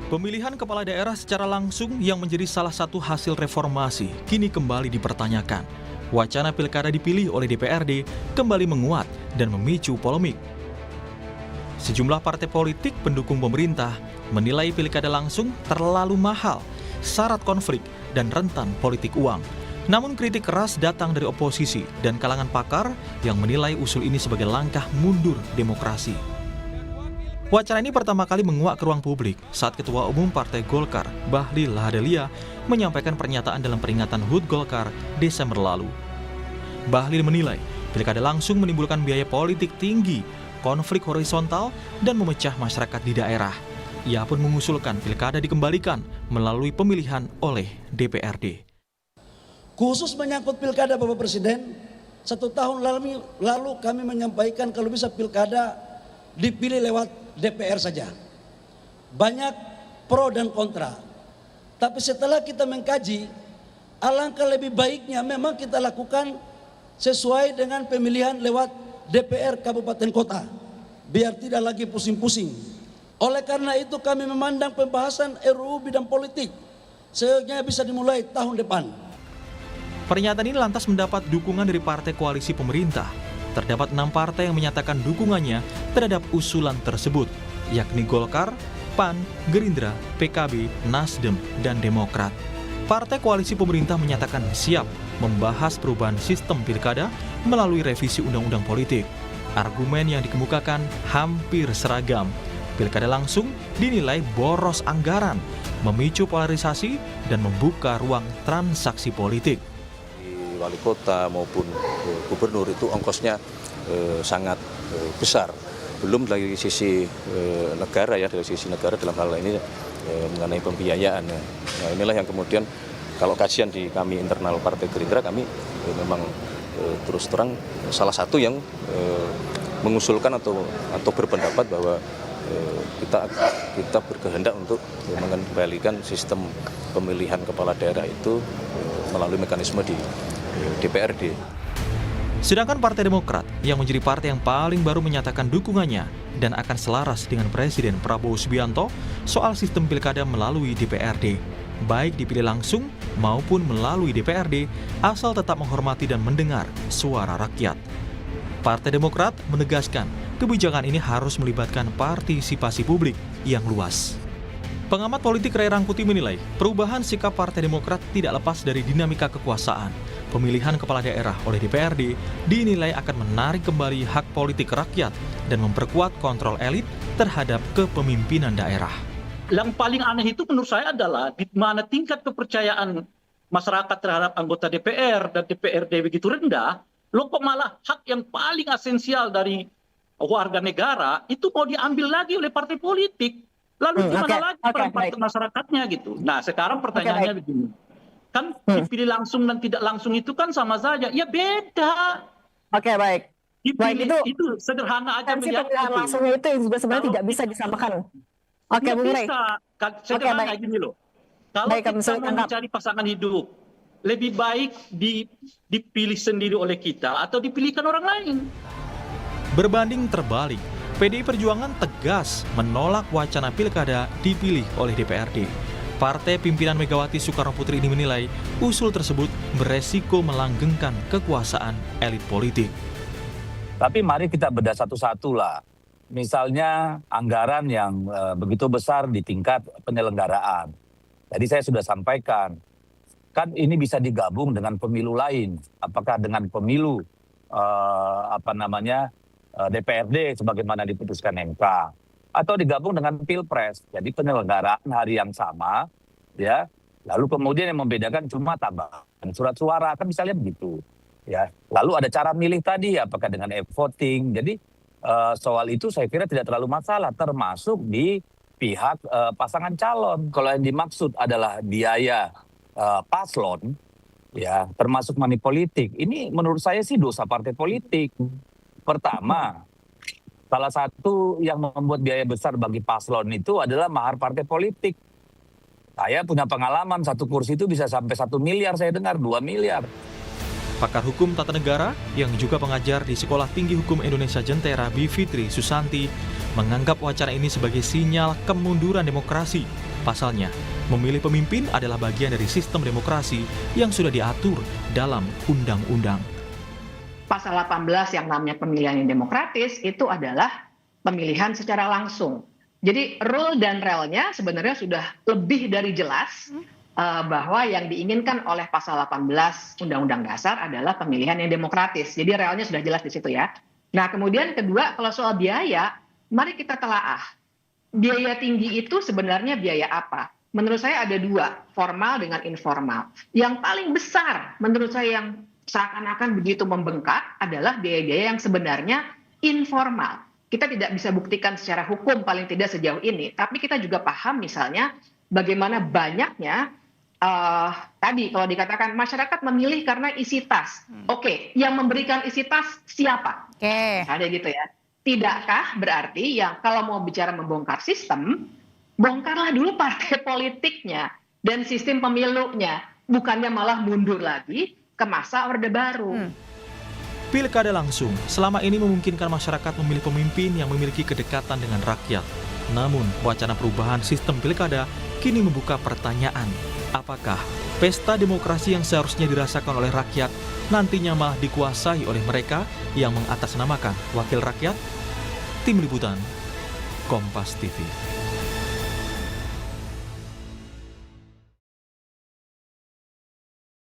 Pemilihan kepala daerah secara langsung yang menjadi salah satu hasil reformasi kini kembali dipertanyakan. Wacana pilkada dipilih oleh DPRD kembali menguat dan memicu polemik. Sejumlah partai politik pendukung pemerintah menilai pilkada langsung terlalu mahal, syarat konflik, dan rentan politik uang. Namun kritik keras datang dari oposisi dan kalangan pakar yang menilai usul ini sebagai langkah mundur demokrasi. Wacana ini pertama kali menguak ke ruang publik saat Ketua Umum Partai Golkar, Bahlil Lahadalia, menyampaikan pernyataan dalam peringatan HUT Golkar Desember lalu. Bahlil menilai pilkada langsung menimbulkan biaya politik tinggi, konflik horizontal, dan memecah masyarakat di daerah. Ia pun mengusulkan pilkada dikembalikan melalui pemilihan oleh DPRD. Khusus menyangkut pilkada Bapak Presiden, 1 tahun lalu kami menyampaikan kalau bisa pilkada dipilih lewat DPR saja. Banyak pro dan kontra. Tapi setelah kita mengkaji, alangkah lebih baiknya memang kita lakukan sesuai dengan pemilihan lewat DPR Kabupaten Kota. Biar tidak lagi pusing-pusing. Oleh karena itu kami memandang pembahasan RUU bidang politik seyogyanya bisa dimulai tahun depan. Pernyataan ini lantas mendapat dukungan dari partai koalisi pemerintah. Terdapat 6 partai yang menyatakan dukungannya terhadap usulan tersebut, yakni Golkar, PAN, Gerindra, PKB, Nasdem, dan Demokrat. Partai koalisi pemerintah menyatakan siap membahas perubahan sistem pilkada melalui revisi undang-undang politik. Argumen yang dikemukakan hampir seragam. Pilkada langsung dinilai boros anggaran, memicu polarisasi, dan membuka ruang transaksi politik. Wali kota maupun gubernur itu ongkosnya sangat besar. Belum dari sisi negara dari sisi negara dalam hal ini mengenai pembiayaan. Nah, inilah yang kemudian kalau kajian di kami internal Partai Gerindra, kami memang terus terang salah satu yang mengusulkan atau berpendapat bahwa kita berkehendak untuk mengembalikan sistem pemilihan kepala daerah itu melalui mekanisme di DPRD. Sedangkan Partai Demokrat yang menjadi partai yang paling baru menyatakan dukungannya dan akan selaras dengan Presiden Prabowo Subianto soal sistem pilkada melalui DPRD, baik dipilih langsung maupun melalui DPRD, asal tetap menghormati dan mendengar suara rakyat. Partai Demokrat menegaskan kebijakan ini harus melibatkan partisipasi publik yang luas. Pengamat politik Ray Rangkuti menilai perubahan sikap Partai Demokrat tidak lepas dari dinamika kekuasaan. Pemilihan kepala daerah oleh DPRD dinilai akan menarik kembali hak politik rakyat dan memperkuat kontrol elit terhadap kepemimpinan daerah. Yang paling aneh itu menurut saya adalah di mana tingkat kepercayaan masyarakat terhadap anggota DPR dan DPRD begitu rendah, loh kok malah hak yang paling esensial dari warga negara itu mau diambil lagi oleh partai politik. Lalu gimana lagi peran masyarakatnya gitu. Nah sekarang pertanyaannya begini. Kan dipilih langsung dan tidak langsung itu kan sama saja. Ya beda. Oke, baik. Dipilih itu sederhana aja. Pemilihan langsungnya itu juga sebenarnya tidak bisa disamakan. Oke, Bung Rey. Sederhana gini loh. Kalau kita mau mencari pasangan hidup, lebih baik dipilih sendiri oleh kita atau dipilihkan orang lain. Berbanding terbalik, PDI Perjuangan tegas menolak wacana pilkada dipilih oleh DPRD. Partai pimpinan Megawati Soekarnoputri ini menilai usul tersebut beresiko melanggengkan kekuasaan elit politik. Tapi mari kita bedah satu-satu lah. Misalnya anggaran yang begitu besar di tingkat penyelenggaraan. Tadi saya sudah sampaikan, kan ini bisa digabung dengan pemilu lain. Apakah dengan pemilu DPRD sebagaimana diputuskan MK, atau digabung dengan Pilpres. Jadi penyelenggaraan hari yang sama, ya. Lalu kemudian yang membedakan cuma tambahan surat suara, kan misalnya begitu, ya. Lalu ada cara milih tadi, apakah dengan e-voting. Jadi soal itu saya kira tidak terlalu masalah, termasuk di pihak pasangan calon. Kalau yang dimaksud adalah biaya paslon, ya, termasuk money politik. Ini menurut saya sih dosa partai politik. Pertama, salah satu yang membuat biaya besar bagi paslon itu adalah mahar partai politik. Saya punya pengalaman, satu kursi itu bisa sampai 1 miliar, saya dengar 2 miliar. Pakar Hukum Tata Negara yang juga pengajar di Sekolah Tinggi Hukum Indonesia Jentera Bivitri Susanti menganggap wacana ini sebagai sinyal kemunduran demokrasi Pasalnya, memilih pemimpin adalah bagian dari sistem demokrasi yang sudah diatur dalam undang-undang. Pasal 18 yang namanya pemilihan yang demokratis itu adalah pemilihan secara langsung. Jadi rule dan relnya sebenarnya sudah lebih dari jelas bahwa yang diinginkan oleh pasal 18 Undang-Undang Dasar adalah pemilihan yang demokratis. Jadi relnya sudah jelas di situ ya. Nah kemudian kedua, kalau soal biaya, mari kita telaah. Biaya tinggi itu sebenarnya biaya apa? Menurut saya ada dua, formal dengan informal. Yang paling besar menurut saya yang seakan-akan begitu membengkak adalah biaya-biaya yang sebenarnya informal. Kita tidak bisa buktikan secara hukum paling tidak sejauh ini, tapi kita juga paham misalnya bagaimana banyaknya tadi kalau dikatakan masyarakat memilih karena isi tas. Oke, yang memberikan isi tas siapa? Ada gitu ya. Tidakkah berarti yang kalau mau bicara membongkar sistem, bongkarlah dulu partai politiknya dan sistem pemilunya, bukannya malah mundur lagi ke masa Orde Baru. Pilkada langsung selama ini memungkinkan masyarakat memilih pemimpin yang memiliki kedekatan dengan rakyat. Namun, wacana perubahan sistem pilkada kini membuka pertanyaan, apakah pesta demokrasi yang seharusnya dirasakan oleh rakyat nantinya malah dikuasai oleh mereka yang mengatasnamakan wakil rakyat? Tim Liputan, Kompas TV.